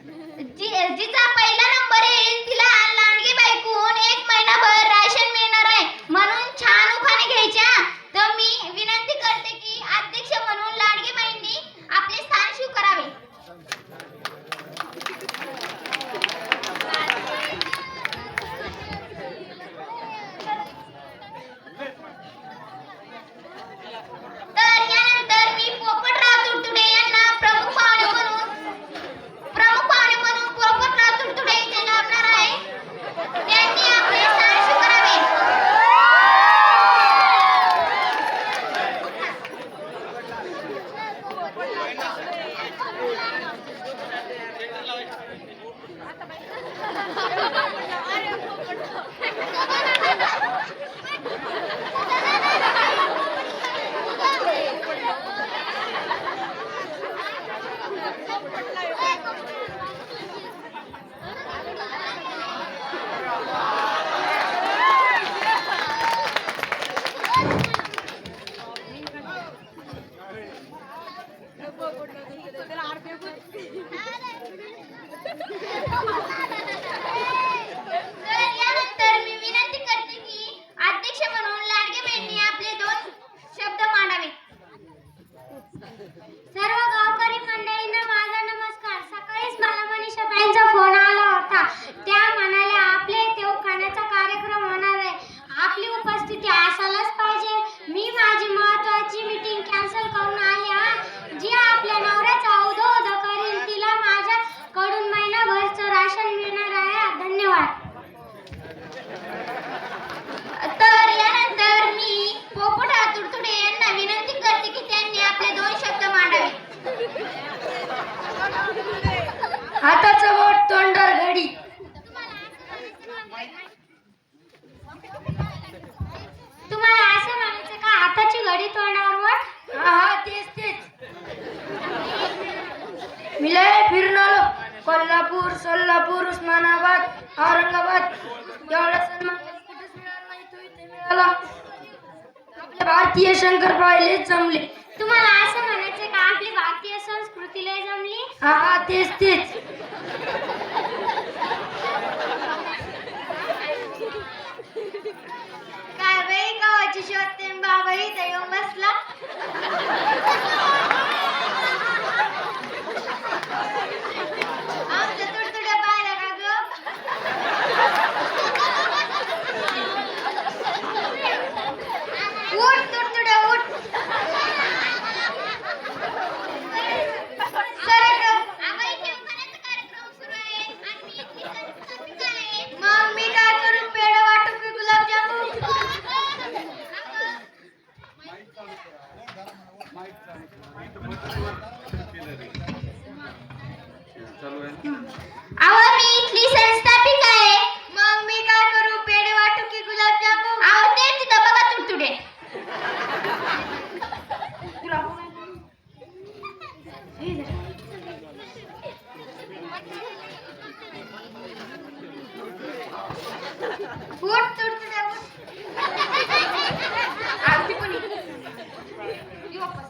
जिचा पहिला नंबर येईल तिला लांडगी बायकून 1 महिनाभर राशन मिळणार आहे. म्हणून छान उखाणे घ्यायच्या. तर मी विनंती करते की अध्यक्ष म्हणून लाडगी बाईंनी आपले स्थान स्वीकारावे. तर यानंतर मी पोपटराव तुडतुडे यांना प्रमुख पाहुणे म्हणून पोपटराव तुडतुडे इथे लाभणार आहे. त्यांनी आपले स्थान स्वीकारावे. तर यानंतर मी विनंती करते की अध्यक्ष म्हणून लाडगे बहिणी आपले 2 शब्द मांडावे. सर्व गावकरी मंडळींना माझा नमस्कार. सकाळीच मला मनीषाताईंचा फोन आला होता. त्या म्हणाल्या आपले तेव खाण्याचा कार्यक्रम होणार आहे. आपली उपस्थिती असायलाच पाहिजे. मी माझी महत्वाची मीटिंग कॅन्सल करून आली. जी आपल्या नवऱ्याचा उदो करील तिला माझ्याकडून महिनाभरचं राशन मिळणार आहे. धन्यवाद. तर यानंतर मी पोपटराव तुडतुडे यांना विनंती करते की त्यांनी आपले 2 शब्द मांडावे. हाताचं बोट तोंडावर घडी. तुम्हाला असं म्हणायचं का हाताची घडी तोंडावर बोट? हा तेच. मी लय फिरून आलो. कोल्हापूर, सोलापूर, उस्मानाबाद, औरंगाबाद. एवढा सन्मान कुठेच मिळाला नाही. तो इथे मिळाला. आपल्या भारतीय शंकरपाळी लय जमले. तुम्हाला असं म्हणायचं का आपली भारतीय संस्कृती लय जमली? हा तेच. काय बाई गावाची शोधते बाबा इथे येऊन बसला. आमच्या तुडतुड्या पाहिल्या का ग? उठ तुडतुड्या उठ. मग मी काय करू? पेढ वाटू की गुलाबजामुन? अहो मी इथली संस्थापिका आहे. मग मी काय करू? पेढे वाटू की गुलाबजामुन? अहो ते तिथं बघा तुडतुडे. उठ तुडतुड्या उठ. आरती पण ये वापस.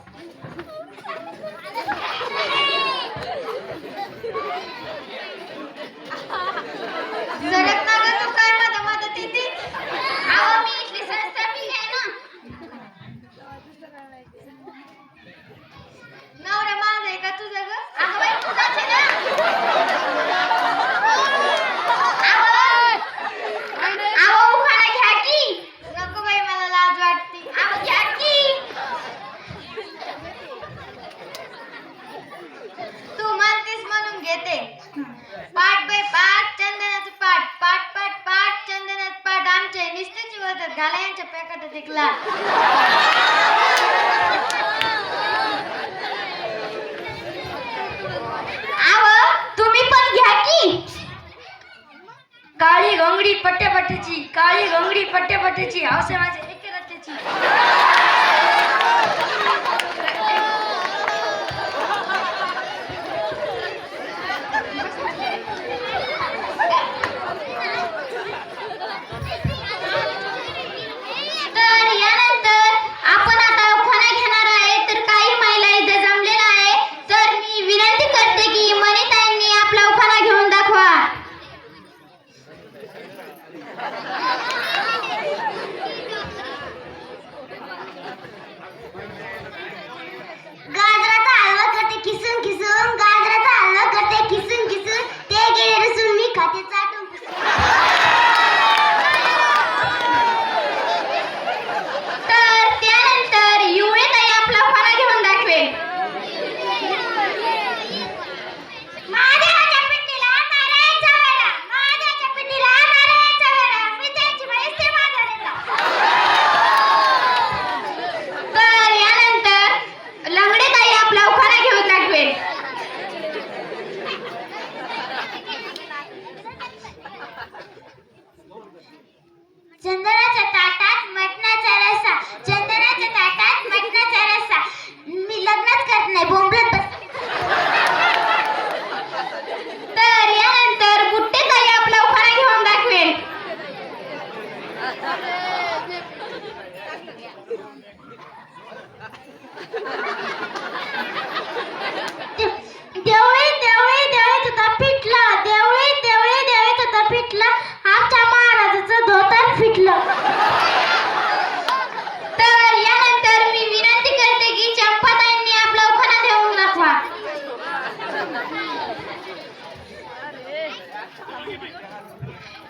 सरक ना ग तू काय मदत येते. अहो मी इथली संस्थापिका आहे ना. नवरा माझा आहे का तुझा ग? अगं बाई तुझाच आहे ना. अहो उखाणा घ्या की. नको बाई मला लाज वाटते. अहो घ्या की. तू म्हणतेस म्हणून घेते. पाठ बाई पाठ चंदनाचं पाठ. पाठ चंदनाचं पाठ. आमचे निस्तेची वदत घाला यांच्या पॅकेटात ऐकला. अहो तुम्ही पण घ्या की. काळी घोंगडी पट्ट्यापट्ट्याची. काळी घोंगडी पट्ट्यापट्ट्याची. हौसे माझे एके रट्ट्याची. उखाणा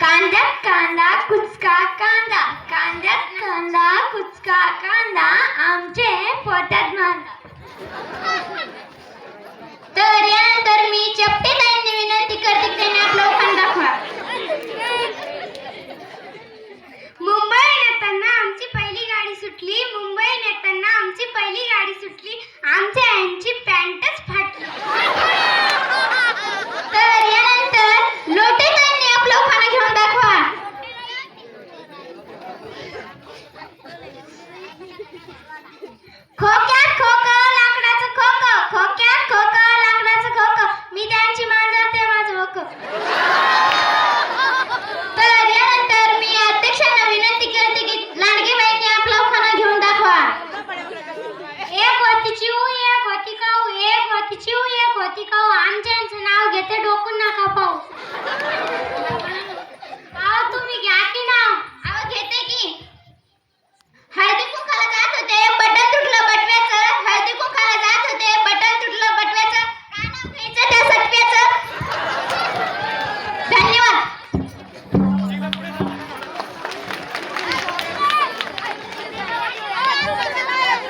कांद्यात कांदा कुचका कांदा, कांद्यात कांदा कुचका कांदा, आमचे पोटात मांदा.